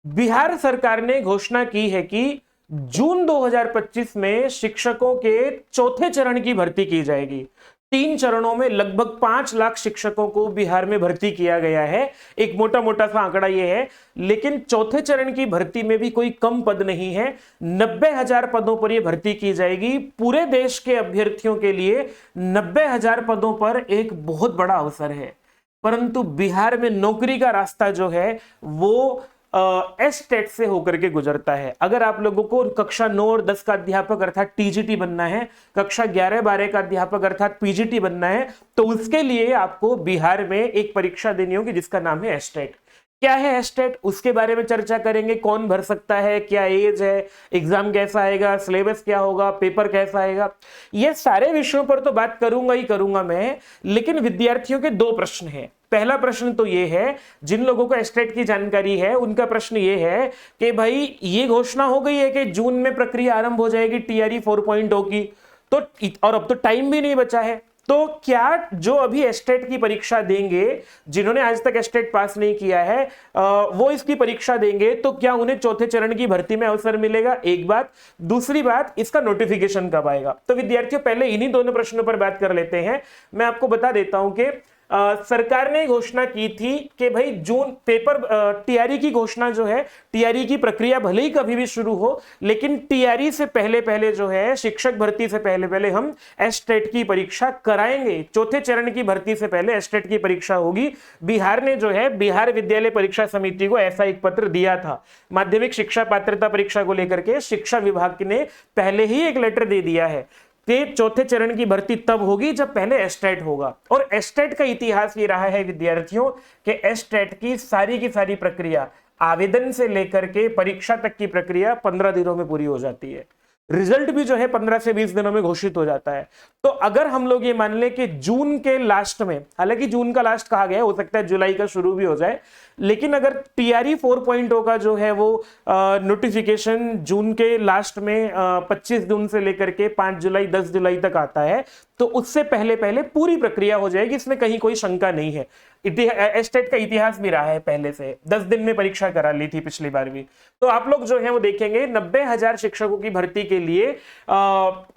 बिहार सरकार ने घोषणा की है कि जून 2025 में शिक्षकों के चौथे चरण की भर्ती की जाएगी। 3 चरणों में लगभग 5 लाख शिक्षकों को बिहार में भर्ती किया गया है। एक मोटा मोटा सा आंकड़ा यह है, लेकिन चौथे चरण की भर्ती में भी कोई कम पद नहीं है। 90,000 पदों पर यह भर्ती की जाएगी। पूरे देश के अभ्यर्थियों के लिए 90,000 पदों पर एक बहुत बड़ा अवसर है। परंतु बिहार में नौकरी का रास्ता जो है वो एस-टेट से होकर के गुजरता है। अगर आप लोगों को कक्षा 9 और 10 का अध्यापक अर्थात टीजीटी बनना है, कक्षा 11-12 का अध्यापक अर्थात पीजीटी बनना है, तो उसके लिए आपको बिहार में एक परीक्षा देनी होगी जिसका नाम है एस-टेट। क्या है एस-टेट, उसके बारे में चर्चा करेंगे। कौन भर सकता है, क्या एज है, एग्जाम कैसा आएगा, सिलेबस क्या होगा, पेपर कैसा आएगा, ये सारे विषयों पर तो बात करूंगा ही करूंगा मैं। लेकिन विद्यार्थियों के 2 प्रश्न हैं। पहला प्रश्न तो ये है, जिन लोगों को एस-टेट की जानकारी है उनका प्रश्न ये है कि भाई ये घोषणा हो गई है कि जून में प्रक्रिया आरंभ हो जाएगी टीआरई 4.0 की, तो और अब तो टाइम भी नहीं बचा है, तो क्या जो अभी एस-टेट की परीक्षा देंगे, जिन्होंने आज तक एस-टेट पास नहीं किया है, वो इसकी परीक्षा देंगे तो क्या उन्हें चौथे चरण की भर्ती में अवसर मिलेगा? एक बात। दूसरी बात, इसका नोटिफिकेशन कब आएगा? तो विद्यार्थियों पहले इन्हीं दोनों प्रश्नों पर बात कर लेते हैं। मैं आपको बता देता हूं कि सरकार ने घोषणा की थी कि भाई जून पेपर टीआरई की घोषणा जो है, टीआरई की प्रक्रिया भले ही कभी भी शुरू हो, लेकिन टीआरई से पहले पहले जो है, शिक्षक भर्ती से पहले पहले हम एस-टेट की परीक्षा कराएंगे। चौथे चरण की भर्ती से पहले एस-टेट की परीक्षा होगी। बिहार ने जो है, बिहार विद्यालय परीक्षा समिति को ऐसा एक पत्र दिया था। माध्यमिक शिक्षा पात्रता परीक्षा को लेकर के शिक्षा विभाग ने पहले ही एक लेटर दे दिया है कि चौथे चरण की भर्ती तब होगी जब पहले एस-टेट होगा। और एस-टेट का इतिहास ये रहा है विद्यार्थियों कि एस-टेट की सारी प्रक्रिया, आवेदन से लेकर के परीक्षा तक की प्रक्रिया 15 दिनों में पूरी हो जाती है। रिजल्ट भी जो है 15 से 20 दिनों में घोषित हो जाता है। तो अगर हम लोग ये मान लें कि जून के लास्ट में, हालांकि जून का लास्ट कहा गया, हो सकता है जुलाई का शुरू भी हो जाए, लेकिन अगर टीआरई 4.0 का जो है वो नोटिफिकेशन जून के लास्ट में 25 जून से लेकर के 5 जुलाई 10 जुलाई तक आता है, तो उससे पहले पहले पूरी प्रक्रिया हो जाएगी, इसमें कहीं कोई शंका नहीं है। एस-टेट का इतिहास भी रहा है, पहले से 10 दिन में परीक्षा करा ली थी पिछली बार भी। तो आप लोग जो है वो देखेंगे 90,000 शिक्षकों की भर्ती के लिए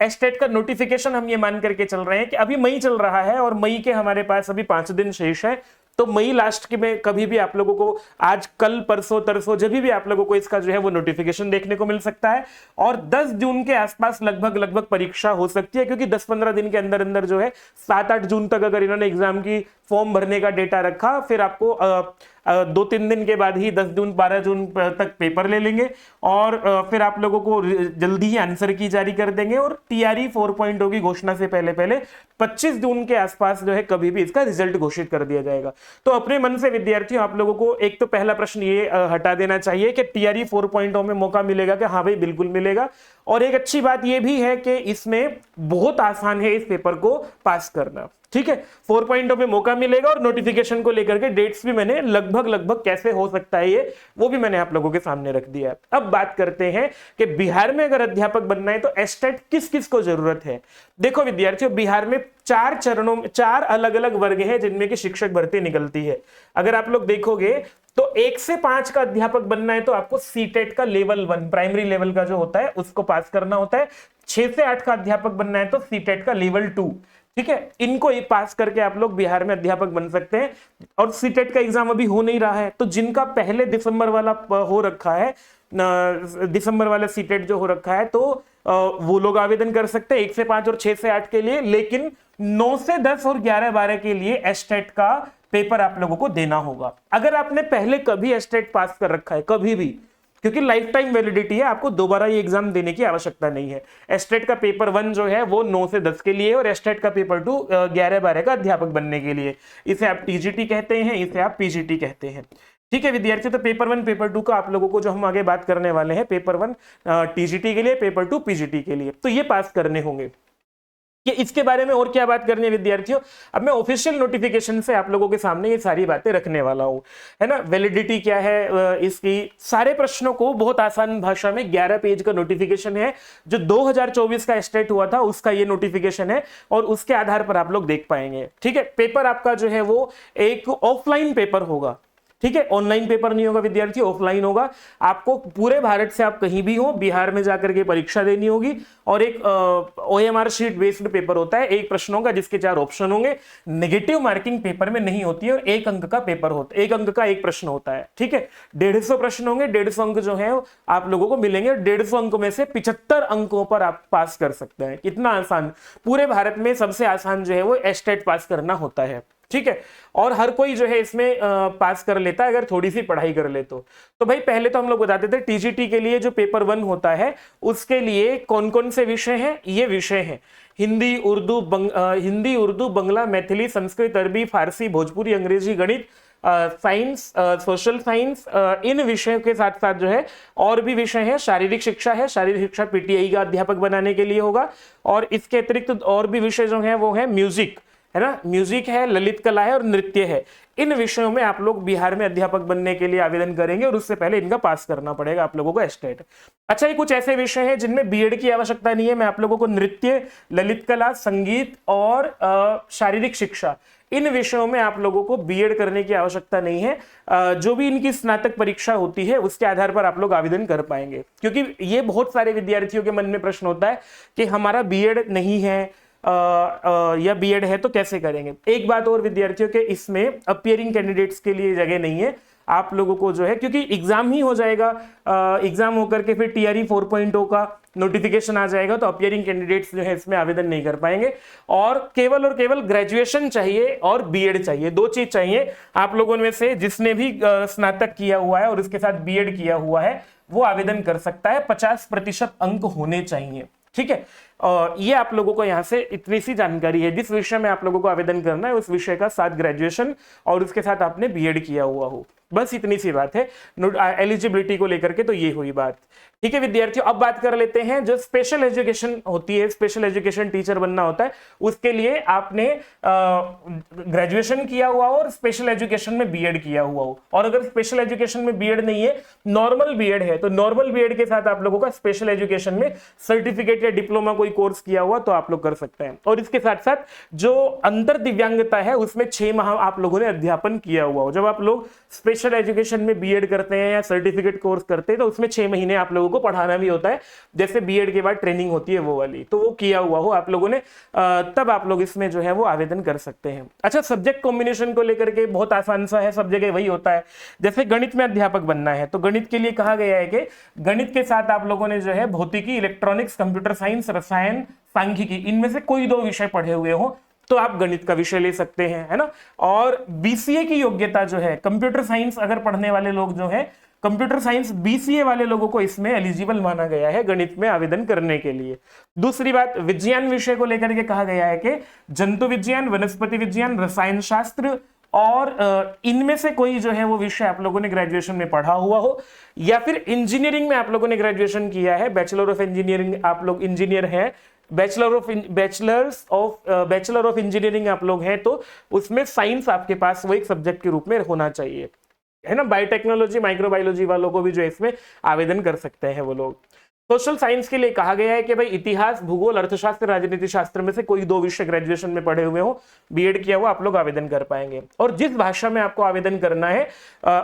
एस-टेट का नोटिफिकेशन हम ये मान करके चल रहे हैं कि अभी मई चल रहा है और मई के हमारे पास अभी 5 दिन शेष है। तो मई लास्ट के में कभी भी आप लोगों को, आज कल परसों तरसों जब भी आप लोगों को इसका जो है वो नोटिफिकेशन देखने को मिल सकता है। और 10 जून के आसपास लगभग परीक्षा हो सकती है, क्योंकि 10-15 दिन के अंदर अंदर जो है 7-8 जून तक अगर इन्होंने एग्जाम की फॉर्म भरने का डेटा रखा, फिर आपको 2-3 दिन के बाद ही 10 जून 12 जून तक पेपर ले लेंगे और फिर आप लोगों को जल्दी ही आंसर की जारी कर देंगे। और टीआरई 4.0 की घोषणा से पहले पहले 25 जून के आसपास जो है कभी भी इसका रिजल्ट घोषित कर दिया जाएगा। तो अपने मन से विद्यार्थियों आप लोगों को एक तो पहला प्रश्न ये हटा देना चाहिए कि टीआरई 4.0 में मौका मिलेगा कि हाँ भाई बिल्कुल मिलेगा। और एक अच्छी बात यह भी है कि इसमें बहुत आसान है इस पेपर को पास करना। ठीक है, 4.0 में मौका मिलेगा और नोटिफिकेशन को लेकर के डेट्स भी मैंने लगभग कैसे हो सकता है ये, वो भी मैंने आप लोगों के सामने रख दिया है। अब बात करते हैं कि बिहार में अगर अध्यापक बनना है तो एस-टेट किस किस को जरूरत है। देखो विद्यार्थियों, बिहार में 4 चरणों में 4 अलग अलग वर्ग हैं जिनमें की शिक्षक भर्ती निकलती है। अगर आप लोग देखोगे तो 1 से 5 का अध्यापक बनना है तो आपको सी-टेट का लेवल 1 प्राइमरी लेवल का जो होता है उसको पास करना होता है। 6 से 8 का अध्यापक बनना है तो सी-टेट का लेवल 2, ठीक है, इनको ही पास करके आप लोग बिहार में अध्यापक बन सकते हैं। और सी-टेट का एग्जाम अभी हो नहीं रहा है, तो जिनका पहले दिसंबर वाला हो रखा है, दिसंबर वाला सी-टेट जो हो रखा है, तो वो लोग आवेदन कर सकते हैं 1 से 5 और 6 से 8 के लिए। लेकिन 9 से 10 और 11-12 के लिए एस-टेट का पेपर आप लोगों को देना होगा। अगर आपने पहले कभी एस-टेट पास कर रखा है, कभी भी, क्योंकि लाइफ टाइम वैलिडिटी है, आपको दोबारा ये एग्जाम देने की आवश्यकता नहीं है। एस-टेट का पेपर 1 जो है वो 9 से 10 के लिए और एस-टेट का पेपर 2 11-12 का अध्यापक बनने के लिए। इसे आप टीजीटी कहते हैं, इसे आप पीजीटी कहते हैं। ठीक है विद्यार्थियों, तो पेपर 1 पेपर 2 का आप लोगों को जो हम आगे बात करने वाले हैं, पेपर 1 टीजीटी के लिए, पेपर 2 पीजीटी के लिए, तो ये पास करने होंगे। कि इसके बारे में और क्या बात करनी है विद्यार्थियों, अब मैं ऑफिशियल नोटिफिकेशन से आप लोगों के सामने ये सारी बातें रखने वाला हूं, है ना। वैलिडिटी क्या है इसकी, सारे प्रश्नों को बहुत आसान भाषा में 11 पेज का नोटिफिकेशन है जो 2024 का एस-टेट हुआ था उसका ये नोटिफिकेशन है और उसके आधार पर आप लोग देख पाएंगे। ठीक है, पेपर आपका जो है वो एक ऑफलाइन पेपर होगा। ठीक है, ऑनलाइन पेपर नहीं होगा विद्यार्थी, ऑफलाइन होगा। आपको पूरे भारत से आप कहीं भी हो बिहार में जाकर के परीक्षा देनी होगी और एक OMR शीट बेस्ड पेपर होता है, एक प्रश्न होगा जिसके 4 ऑप्शन होंगे। नेगेटिव मार्किंग पेपर में नहीं होती है और 1 अंक का पेपर होता है, 1 अंक का एक प्रश्न होता है। ठीक है, 150 प्रश्न होंगे, 150 अंक जो है आप लोगों को मिलेंगे। 150 अंक में से 75 अंकों पर आप पास कर सकते हैं। कितना आसान, पूरे भारत में सबसे आसान जो है वो एस्टेट पास करना होता है। ठीक है, और हर कोई जो है इसमें पास कर लेता है अगर थोड़ी सी पढ़ाई कर ले तो भाई पहले तो हम लोग बताते थे टीजीटी के लिए जो पेपर 1 होता है उसके लिए कौन कौन से विषय हैं। ये विषय हैं हिंदी, उर्दू, बंगला, मैथिली, संस्कृत, अरबी, फारसी, भोजपुरी, अंग्रेजी, गणित, साइंस, सोशल साइंस। इन विषयों के साथ साथ जो है और भी विषय है, शारीरिक शिक्षा है, शारीरिक शिक्षा पीटीआई का अध्यापक बनाने के लिए होगा। और इसके अतिरिक्त और भी विषय जो है वो है म्यूजिक, है ना, म्यूजिक है, ललित कला है और नृत्य है। इन विषयों में आप लोग बिहार में अध्यापक बनने के लिए आवेदन करेंगे और उससे पहले इनका पास करना पड़ेगा आप लोगों को एस्टेट। अच्छा, ये कुछ ऐसे विषय हैं जिनमें बीएड की आवश्यकता नहीं है। मैं आप लोगों को नृत्य, ललित कला, संगीत और शारीरिक शिक्षा, इन विषयों में आप लोगों को बीएड करने की आवश्यकता नहीं है। जो भी इनकी स्नातक परीक्षा होती है उसके आधार पर आप लोग आवेदन कर पाएंगे, क्योंकि ये बहुत सारे विद्यार्थियों के मन में प्रश्न होता है कि हमारा बीएड नहीं है या बीएड है तो कैसे करेंगे। एक बात और विद्यार्थियों के, इसमें अपीयरिंग कैंडिडेट्स के लिए जगह नहीं है। आप लोगों को जो है, क्योंकि एग्जाम ही हो जाएगा, एग्जाम होकर के फिर टीआरई 4.0 का नोटिफिकेशन आ जाएगा, तो अपीयरिंग कैंडिडेट्स जो है इसमें आवेदन नहीं कर पाएंगे। और केवल ग्रेजुएशन चाहिए और बीएड चाहिए, 2 चीज चाहिए। आप लोगों में से जिसने भी स्नातक किया हुआ है और उसके साथ बीएड किया हुआ है वो आवेदन कर सकता है। 50% अंक होने चाहिए। ठीक है, ये आप लोगों को यहां से इतनी सी जानकारी है। जिस विषय में आप लोगों को आवेदन करना है उस विषय का साथ ग्रेजुएशन और उसके साथ आपने बीएड किया हुआ हो, बस इतनी सी बात है। एलिजिबिलिटी को लेकर के तो ये हुई बात। ठीक है विद्यार्थियों, अब बात कर लेते हैं जो स्पेशल एजुकेशन होती है, स्पेशल एजुकेशन टीचर बनना होता है, उसके लिए आपने ग्रेजुएशन किया हुआ हो और स्पेशल एजुकेशन में बीएड किया हुआ हो। और अगर स्पेशल एजुकेशन में बीएड नहीं है, नॉर्मल बीएड है, तो नॉर्मल बीएड के साथ आप लोगों का स्पेशल एजुकेशन में सर्टिफिकेट या डिप्लोमा कोई कोर्स किया हुआ तो आप लोग कर सकते हैं। और इसके साथ साथ जो अंतर दिव्यांगता है उसमें 6 माह आप लोगों ने अध्यापन किया हुआ हो। जब आप लोग स्पेशल एजुकेशन में बीएड करते हैं या सर्टिफिकेट कोर्स करते हैं तो उसमें 6 महीने आप लोगों को पढ़ाना भी होता है, जैसे बीएड के बाद ट्रेनिंग होती है वो वाली, तो वो किया हुआ हो आप लोगों ने, तब आप लोग इसमें जो है वो आवेदन कर सकते हैं। अच्छा, सब्जेक्ट कॉम्बिनेशन को लेकर के बहुत आसान सा है, सब जगह वही होता है। जैसे गणित में अध्यापक बनना है तो गणित के लिए कहा गया है कि गणित के साथ आप लोगों ने जो है भौतिकी, इलेक्ट्रॉनिक्स, कंप्यूटर साइंस, रसायन, सांख्यिकी, इनमें से कोई 2 विषय पढ़े हुए हो तो आप गणित का विषय ले सकते हैं, है ना। और बीसीए की योग्यता जो है, कंप्यूटर साइंस अगर पढ़ने वाले लोग जो है, कंप्यूटर साइंस बीसीए वाले लोगों को इसमें एलिजिबल माना गया है गणित में आवेदन करने के लिए। दूसरी बात, विज्ञान विषय को लेकर के कहा गया है कि जंतु विज्ञान, वनस्पति विज्ञान, रसायन शास्त्र और इनमें से कोई जो है वो विषय आप लोगों ने ग्रेजुएशन में पढ़ा हुआ हो, या फिर इंजीनियरिंग में आप लोगों ने ग्रेजुएशन किया है, बैचलर ऑफ इंजीनियरिंग आप लोग इंजीनियर हैं, बैचलर ऑफ इंजीनियरिंग आप लोग हैं, तो उसमें साइंस आपके पास वो एक सब्जेक्ट के रूप में होना चाहिए, है ना। बायोटेक्नोलॉजी, माइक्रोबायोलॉजी वालों को भी जो इसमें आवेदन कर सकते हैं वो लोग। सोशल साइंस के लिए कहा गया है कि भाई इतिहास, भूगोल, अर्थशास्त्र, राजनीति शास्त्र में से कोई 2 विषय ग्रेजुएशन में पढ़े हुए हो, बीएड किया हुआ, आप लोग आवेदन कर पाएंगे। और जिस भाषा में आपको आवेदन करना है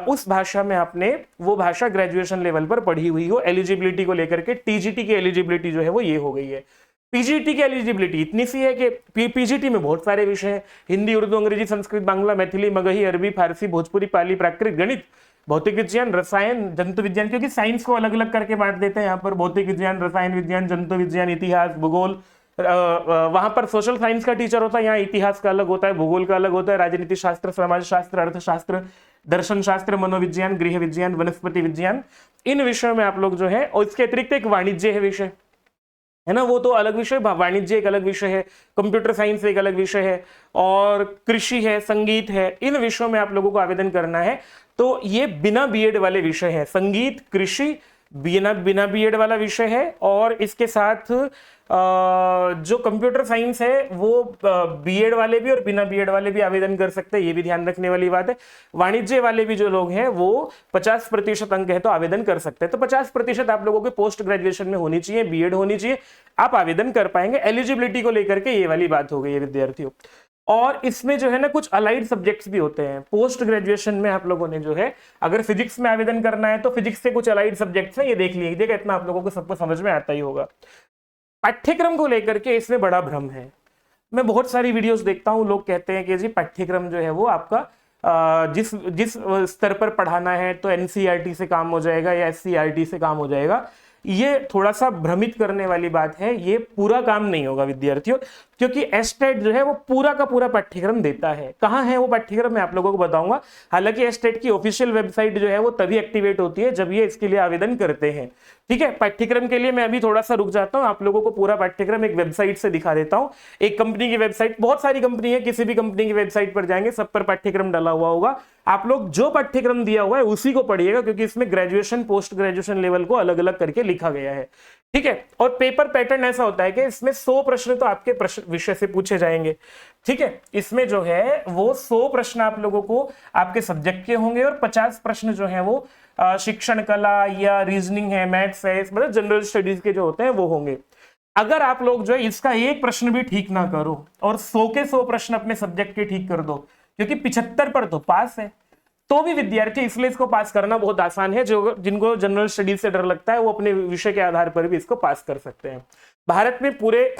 उस भाषा में आपने वो भाषा ग्रेजुएशन लेवल पर पढ़ी हुई हो। एलिजिबिलिटी को लेकर के टीजीटी की एलिजिबिलिटी जो है वो ये हो गई है। पीजीटी की एलिजिबिलिटी इतनी सी है कि पीजीटी में बहुत सारे विषय हैं, हिंदी, उर्दू, अंग्रेजी, संस्कृत, बांग्ला, मैथिली, मगही, अरबी, फारसी, भोजपुरी, पाली, प्राकृत, गणित, भौतिक विज्ञान, रसायन, जंतु विज्ञान, क्योंकि साइंस को अलग अलग करके बांट देते हैं यहाँ पर, भौतिक विज्ञान, रसायन विज्ञान, जंतु विज्ञान, इतिहास, भूगोल। वहां पर सोशल साइंस का टीचर होता है, यहाँ इतिहास का अलग होता है, भूगोल का अलग होता है, राजनीति शास्त्र, समाज शास्त्र, अर्थशास्त्र, दर्शन शास्त्र, मनोविज्ञान, गृह विज्ञान, वनस्पति विज्ञान, इन विषयों में आप लोग जो है। और इसके अतिरिक्त एक वाणिज्य है विषय, है ना, वो तो अलग विषय, वाणिज्य एक अलग विषय है, कंप्यूटर साइंस एक अलग विषय है, और कृषि है, संगीत है, इन विषयों में आप लोगों को आवेदन करना है। तो ये बिना बीएड वाले विषय है, संगीत, कृषि बिना बीएड वाला विषय है। और इसके साथ जो कंप्यूटर साइंस है वो बीएड वाले भी और बिना बीएड वाले भी आवेदन कर सकते हैं, ये भी ध्यान रखने वाली बात है। वाणिज्य वाले भी जो लोग हैं वो 50% अंक है तो आवेदन कर सकते हैं। तो 50% आप लोगों के पोस्ट ग्रेजुएशन में होनी चाहिए, बीएड होनी चाहिए, आप आवेदन कर पाएंगे। एलिजिबिलिटी को लेकर के ये वाली बात हो गई है विद्यार्थियों। और इसमें जो है ना कुछ अलाइड सब्जेक्ट्स भी होते हैं। पोस्ट ग्रेजुएशन में आप लोगों ने जो है अगर फिजिक्स में आवेदन करना है तो फिजिक्स के कुछ अलाइड सब्जेक्ट्स हैं, ये देख लीजिएगा, इतना आप लोगों को सबको समझ में आता ही होगा। पाठ्यक्रम को लेकर के इसमें बड़ा भ्रम है। मैं बहुत सारी वीडियोस देखता हूं, लोग कहते हैं कि जी पाठ्यक्रम जो है वो आपका जिस जिस स्तर पर पढ़ाना है तो एनसीईआरटी से काम हो जाएगा या एससीईआरटी से काम हो जाएगा। ये थोड़ा सा भ्रमित करने वाली बात है, ये पूरा काम नहीं होगा विद्यार्थियों, क्योंकि एस्टेट जो है वो पूरा का पूरा पाठ्यक्रम देता है। कहाँ है वो पाठ्यक्रम मैं आप लोगों को बताऊंगा। हालांकि एस्टेट की ऑफिशियल वेबसाइट जो है वो तभी एक्टिवेट होती है जब ये इसके लिए आवेदन करते हैं। ठीक है, पाठ्यक्रम के लिए मैं अभी थोड़ा सा रुक जाता हूं, आप लोगों को पूरा पाठ्यक्रम एक वेबसाइट से दिखा देता हूं। एक कंपनी की वेबसाइट, बहुत सारी कंपनी है, किसी भी कंपनी की वेबसाइट पर जाएंगे सब पर पाठ्यक्रम डाला हुआ होगा। आप लोग जो पाठ्यक्रम दिया हुआ है उसी को पढ़िएगा, क्योंकि इसमें ग्रेजुएशन पोस्ट ग्रेजुएशन लेवल को अलग अलग करके लिखा गया है। ठीक है, और पेपर पैटर्न ऐसा होता है कि इसमें 100 प्रश्न तो आपके प्रश्न विषय से पूछे जाएंगे। ठीक है, इसमें जो है वो 100 प्रश्न आप लोगों को आपके सब्जेक्ट के होंगे और 50 प्रश्न जो है वो शिक्षण कला या रीजनिंग है, मैथ्स है, मतलब जनरल स्टडीज के जो होते हैं वो होंगे। अगर आप लोग जो है इसका एक प्रश्न भी ठीक ना करो और 100 के 100 प्रश्न अपने सब्जेक्ट के ठीक कर दो, क्योंकि 75 पर तो पास है, तो भी विद्यार्थी, इसलिए इसको पास करना बहुत आसान है। जो जिनको जनरल स्टडीज से डर लगता है वो अपने विषय के आधार पर भी इसको पास कर सकते हैं। भारत में पूरे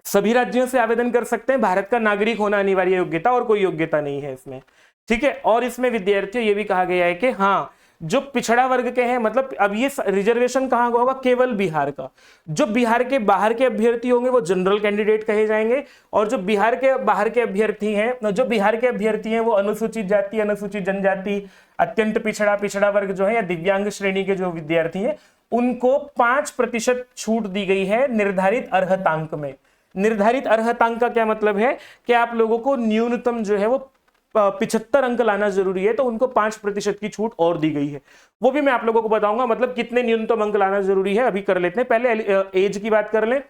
सभी राज्यों से आवेदन कर सकते हैं। भारत का नागरिक होना अनिवार्य योग्यता, और कोई योग्यता नहीं है इसमें। ठीक है, और इसमें विद्यार्थियों ये भी कहा गया है कि हाँ, जो पिछड़ा वर्ग के हैं, मतलब अब ये रिजर्वेशन कहां का होगा, केवल बिहार का। जो बिहार के बाहर के अभ्यर्थी होंगे वो जनरल कैंडिडेट कहे जाएंगे, और जो बिहार के बाहर के अभ्यर्थी हैं, जो बिहार के अभ्यर्थी हैं वो अनुसूचित जाति, अनुसूचित जनजाति, अत्यंत पिछड़ा, पिछड़ा वर्ग जो है या दिव्यांग श्रेणी के जो विद्यार्थी हैं, उनको 5% छूट दी गई है निर्धारित अर्हतांक में। निर्धारित अर्हतांक का क्या मतलब है कि आप लोगों को न्यूनतम जो है वो 75 अंक लाना जरूरी है, तो उनको 5% की छूट और दी गई है। वो भी मैं आप लोगों को बताऊंगा, मतलब कितने न्यूनतम अंक लाना जरूरी है अभी कर लेते हैं। पहले एज की बात कर लें।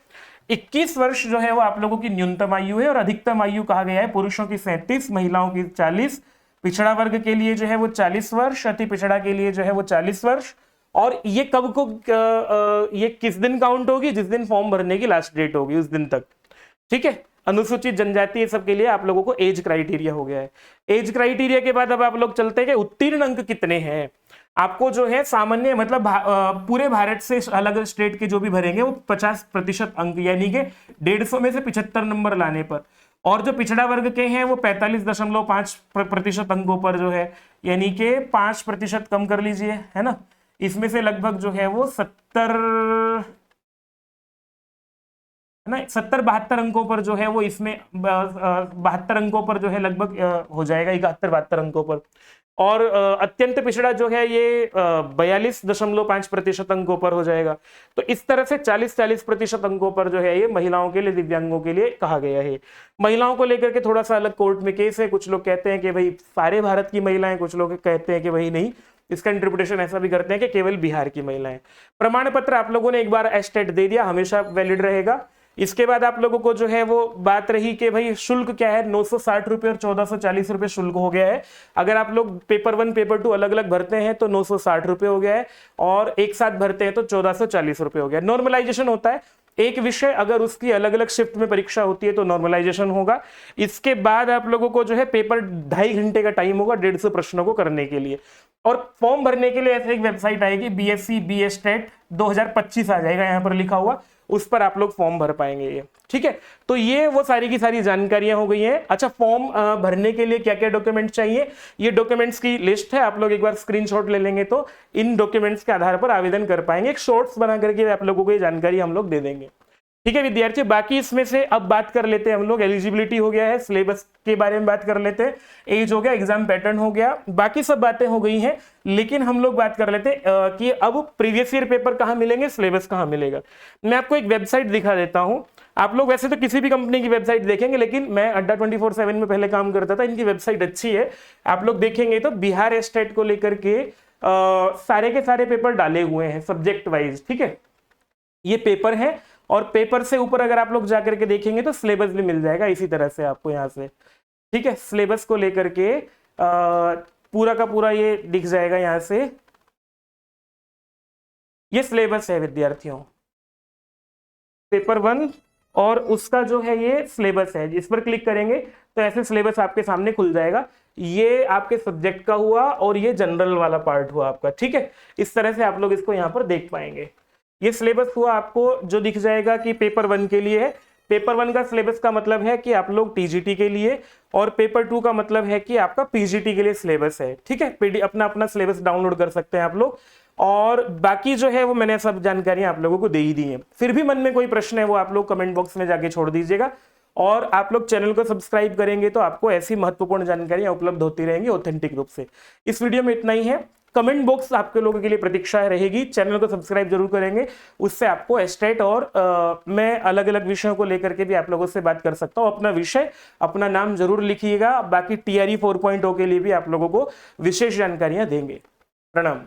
21 वर्ष जो है वो आप लोगों की न्यूनतम आयु है, और अधिकतम आयु कहा गया है पुरुषों की 37, महिलाओं की 40, पिछड़ा वर्ग के लिए जो है वो 40 वर्ष, अति पिछड़ा के लिए जो है वो 40 वर्ष। और ये कब को ये किस दिन काउंट होगी, जिस दिन फॉर्म भरने की लास्ट डेट होगी उस दिन तक। ठीक है, अनुसूचित जनजाति ये सब के लिए आप लोगों को एज क्राइटेरिया हो गया है। एज क्राइटेरिया के बाद अब आप लोग चलते हैं कि उत्तीर्ण अंक कितने हैं। आपको जो है सामान्य, मतलब पूरे भारत से अलग स्टेट के जो भी भरेंगे वो 50% अंक, यानी कि 150 में से 75 नंबर लाने पर, और जो पिछड़ा वर्ग के हैं वो 45.5% अंकों पर जो है, यानी कि 5% कम कर लीजिए, है ना। इसमें से लगभग जो है वो 70-72 अंकों पर जो है वो इसमें 72 अंकों पर जो है लगभग हो जाएगा, 71-72 अंकों पर। और अत्यंत पिछड़ा जो है ये 42.5% अंकों पर हो जाएगा। तो इस तरह से 40-40% अंकों पर जो है ये महिलाओं के लिए, दिव्यांगों के लिए कहा गया है। महिलाओं को लेकर के थोड़ा सा अलग कोर्ट में केस है। कुछ लोग कहते हैं कि भाई सारे भारत की महिलाएं, कुछ लोग कहते हैं कि भाई नहीं, इसका इंटरप्रिटेशन ऐसा भी करते हैं कि केवल बिहार की महिलाएं। प्रमाण पत्र आप लोगों ने एक बार एस्टेट दे दिया, हमेशा वैलिड रहेगा। इसके बाद आप लोगों को जो है वो बात रही कि भाई शुल्क क्या है, 960 रुपए और 1440 रुपए शुल्क हो गया है। अगर आप लोग पेपर 1 पेपर 2 अलग अलग भरते हैं तो 960 रुपए हो गया है, और एक साथ भरते हैं तो 1440 रुपए हो गया। नॉर्मलाइजेशन होता है, एक विषय अगर उसकी अलग अलग शिफ्ट में परीक्षा होती है तो नॉर्मलाइजेशन होगा। इसके बाद आप लोगों को जो है पेपर 2.5 घंटे का टाइम होगा 150 प्रश्नों को करने के लिए। और फॉर्म भरने के लिए ऐसे एक वेबसाइट आएगी, BSc BStet 2025 आ जाएगा यहाँ पर लिखा हुआ, उस पर आप लोग फॉर्म भर पाएंगे ये। ठीक है, तो ये वो सारी की सारी जानकारियां हो गई हैं। अच्छा, फॉर्म भरने के लिए क्या क्या डॉक्यूमेंट चाहिए, ये डॉक्यूमेंट्स की लिस्ट है, आप लोग एक बार स्क्रीनशॉट ले लेंगे तो इन डॉक्यूमेंट्स के आधार पर आवेदन कर पाएंगे। एक शॉर्ट्स बना करके आप लोगों को ये जानकारी हम लोग दे देंगे। ठीक है विद्यार्थी, बाकी इसमें से अब बात कर लेते हैं हम लोग। एलिजिबिलिटी हो गया है, सिलेबस के बारे में बात कर लेते हैं, एज हो गया, एग्जाम पैटर्न हो गया, बाकी सब बातें हो गई हैं। लेकिन हम लोग बात कर लेते हैं कि अब प्रीवियस ईयर पेपर कहाँ मिलेंगे, सिलेबस कहाँ मिलेगा। मैं आपको एक वेबसाइट दिखा देता हूँ। आप लोग वैसे तो किसी भी कंपनी की वेबसाइट देखेंगे, लेकिन मैं अड्डा 24/7 में पहले काम करता था, इनकी वेबसाइट अच्छी है। आप लोग देखेंगे तो बिहार एस्टेट को लेकर के सारे के सारे पेपर डाले हुए हैं सब्जेक्ट वाइज। ठीक है, ये पेपर है, और पेपर से ऊपर अगर आप लोग जाकर के देखेंगे तो सिलेबस भी मिल जाएगा इसी तरह से आपको यहाँ से। ठीक है, सिलेबस को लेकर के पूरा का पूरा ये दिख जाएगा यहाँ से। ये सिलेबस है विद्यार्थियों, पेपर 1 और उसका जो है ये सिलेबस है, इस पर क्लिक करेंगे तो ऐसे सिलेबस आपके सामने खुल जाएगा। ये आपके सब्जेक्ट का हुआ और ये जनरल वाला पार्ट हुआ आपका, ठीक है। इस तरह से आप लोग इसको यहाँ पर देख पाएंगे। ये सिलेबस हुआ आपको जो दिख जाएगा कि पेपर 1 के लिए है। पेपर 1 का सिलेबस का मतलब है कि आप लोग टीजीटी के लिए, और पेपर 2 का मतलब है कि आपका पीजीटी के लिए सिलेबस है, ठीक है। पीडी अपना अपना सिलेबस डाउनलोड कर सकते हैं आप लोग, और बाकी जो है वो मैंने सब जानकारियां आप लोगों को दे ही दी है। फिर भी मन में कोई प्रश्न है वो आप लोग कमेंट बॉक्स में जाके छोड़ दीजिएगा, और आप लोग चैनल को सब्सक्राइब करेंगे तो आपको ऐसी महत्वपूर्ण जानकारियां उपलब्ध होती रहेंगी ऑथेंटिक रूप से। इस वीडियो में इतना ही है। कमेंट बॉक्स आपके लोगों के लिए प्रतीक्षा रहेगी, चैनल को सब्सक्राइब जरूर करेंगे, उससे आपको एस्टेट और मैं अलग अलग विषयों को लेकर के भी आप लोगों से बात कर सकता हूं। अपना विषय, अपना नाम जरूर लिखिएगा। बाकी TRE 4.0 के लिए भी आप लोगों को विशेष जानकारियां देंगे। प्रणाम।